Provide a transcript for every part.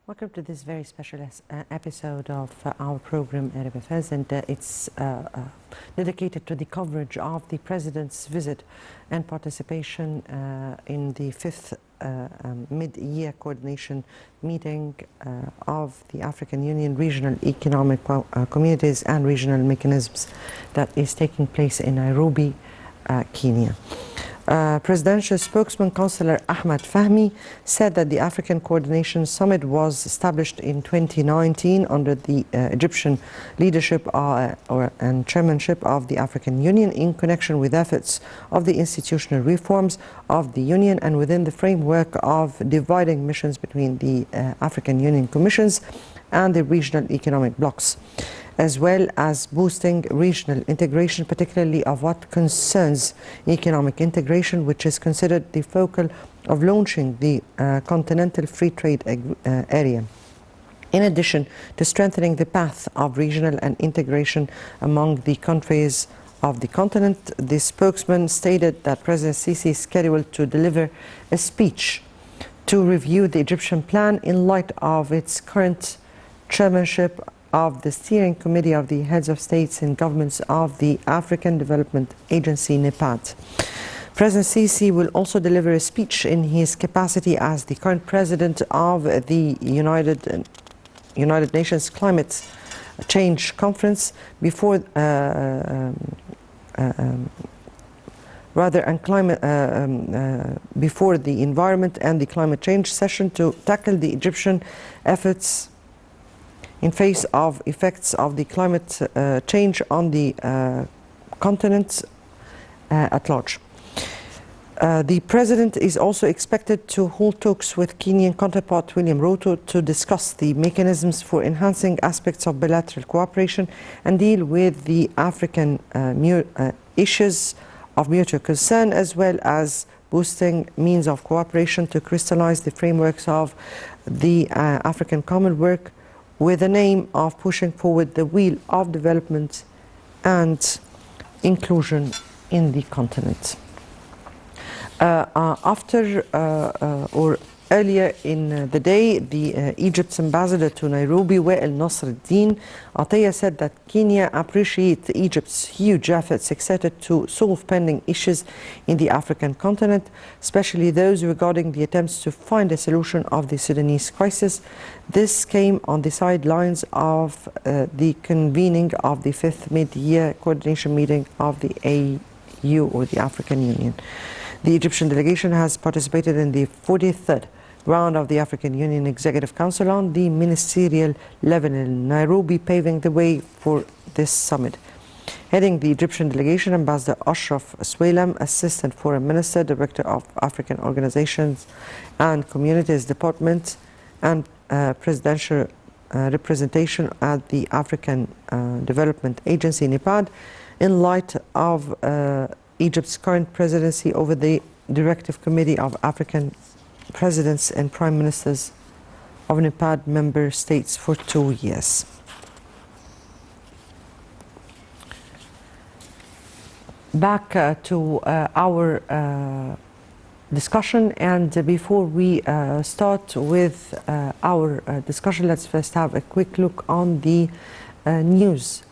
Welcome to this very special episode of our program, Arab Affairs, and it's dedicated to the coverage of the President's visit and participation in the fifth mid-year coordination meeting of the African Union Regional Economic Communities and Regional Mechanisms that is taking place in Nairobi, Kenya. Presidential spokesman Councillor Ahmed Fahmy said that the African Coordination Summit was established in 2019 under the Egyptian leadership and chairmanship of the African Union in connection with efforts of the institutional reforms of the Union and within the framework of dividing missions between the African Union Commissions and the regional economic blocs, as well as boosting regional integration, particularly of what concerns economic integration, which is considered the focal of launching the continental free trade area. In addition to strengthening the path of regional and integration among the countries of the continent, the spokesman stated that President Sisi is scheduled to deliver a speech to review the Egyptian plan in light of its current chairmanship of the Steering Committee of the Heads of States and Governments of the African Development Agency, NEPAD. President Sisi will also deliver a speech in his capacity as the current president of the United Nations Climate Change Conference before before the Environment and the Climate Change session to tackle the Egyptian efforts in face of effects of the climate change on the continent at large. The President is also expected to hold talks with Kenyan counterpart William Ruto to discuss the mechanisms for enhancing aspects of bilateral cooperation and deal with the African issues of mutual concern, as well as boosting means of cooperation to crystallize the frameworks of the African Common Work, with the aim of pushing forward the wheel of development and inclusion in the continent. Earlier in the day, Egypt's ambassador to Nairobi, Wael Nasreddin Atiyah, said that Kenya appreciates Egypt's huge efforts exerted to solve pending issues in the African continent, especially those regarding the attempts to find a solution of the Sudanese crisis. This came on the sidelines of the convening of the fifth mid-year coordination meeting of the AU, or the African Union. The Egyptian delegation has participated in the 43rd round of the African Union Executive Council on the ministerial level in Nairobi, paving the way for this summit. Heading the Egyptian delegation, Ambassador Ashraf Swaylam, Assistant Foreign Minister, Director of African Organizations and Communities Department, and Presidential Representation at the African Development Agency, NEPAD, in light of Egypt's current presidency over the Directive Committee of African Presidents and Prime Ministers of NEPAD member states for 2 years. Back to our discussion, and before we start with our discussion, let's first have a quick look on the news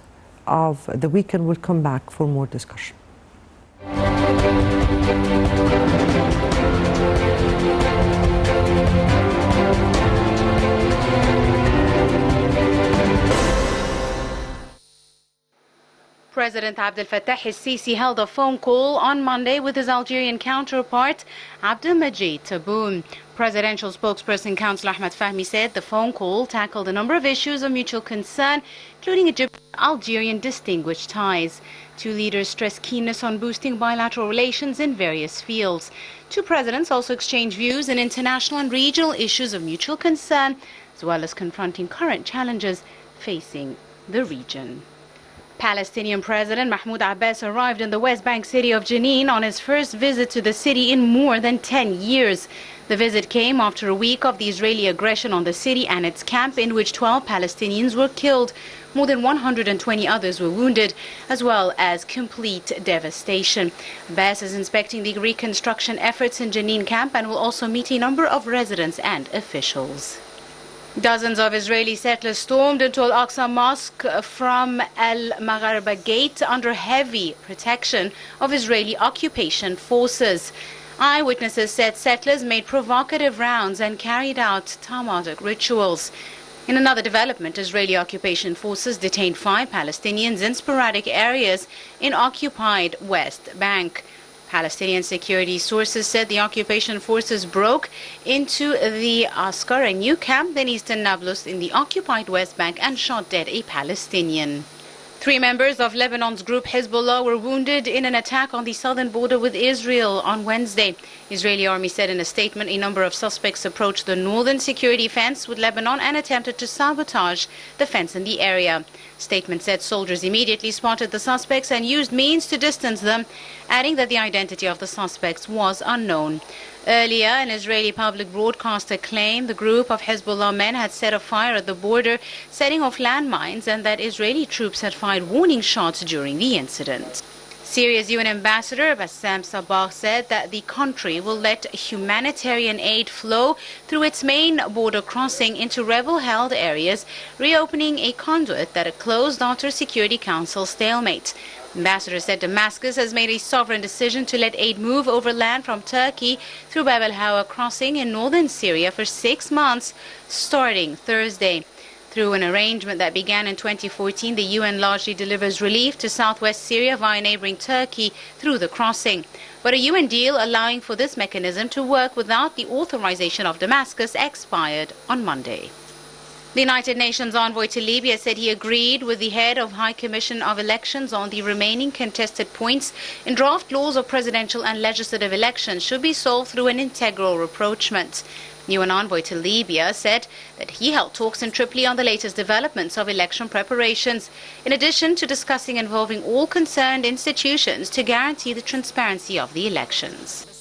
of the week, and we'll come back for more discussion. President Abdel Fattah el-Sisi held a phone call on Monday with his Algerian counterpart Abdelmajid Tebboune. Presidential spokesperson Councillor Ahmed Fahmy said the phone call tackled a number of issues of mutual concern, including Egyptian-Algerian distinguished ties. Two leaders stressed keenness on boosting bilateral relations in various fields. Two presidents also exchanged views in international and regional issues of mutual concern, as well as confronting current challenges facing the region. Palestinian President Mahmoud Abbas arrived in the West Bank city of Jenin on his first visit to the city in more than 10 years. The visit came after a week of the Israeli aggression on the city and its camp, in which 12 Palestinians were killed. More than 120 others were wounded, as well as complete devastation. Abbas is inspecting the reconstruction efforts in Jenin camp and will also meet a number of residents and officials. Dozens of Israeli settlers stormed into Al-Aqsa Mosque from Al-Magharba Gate under heavy protection of Israeli occupation forces. Eyewitnesses said settlers made provocative rounds and carried out Talmudic rituals. In another development, Israeli occupation forces detained 5 Palestinians in sporadic areas in occupied West Bank. Palestinian security sources said the occupation forces broke into the Askar, a new camp in eastern Nablus in the occupied West Bank, and shot dead a Palestinian. 3 members of Lebanon's group Hezbollah were wounded in an attack on the southern border with Israel on Wednesday. Israeli army said in a statement a number of suspects approached the northern security fence with Lebanon and attempted to sabotage the fence in the area. Statement said soldiers immediately spotted the suspects and used means to distance them, adding that the identity of the suspects was unknown. Earlier, an Israeli public broadcaster claimed the group of Hezbollah men had set a fire at the border, setting off landmines, and that Israeli troops had fired warning shots during the incident. Syria's UN ambassador Bassam Sabah said that the country will let humanitarian aid flow through its main border crossing into rebel-held areas, reopening a conduit that had closed after Security Council stalemate. Ambassador said Damascus has made a sovereign decision to let aid move overland from Turkey through Bab al-Hawa crossing in northern Syria for 6 months, starting Thursday. Through an arrangement that began in 2014, the UN largely delivers relief to southwest Syria via neighboring Turkey through the crossing. But a UN deal allowing for this mechanism to work without the authorization of Damascus expired on Monday. The United Nations envoy to Libya said he agreed with the head of High Commission of Elections on the remaining contested points in draft laws of presidential and legislative elections should be solved through an integral rapprochement. UN envoy to Libya said that he held talks in Tripoli on the latest developments of election preparations, in addition to discussing involving all concerned institutions to guarantee the transparency of the elections.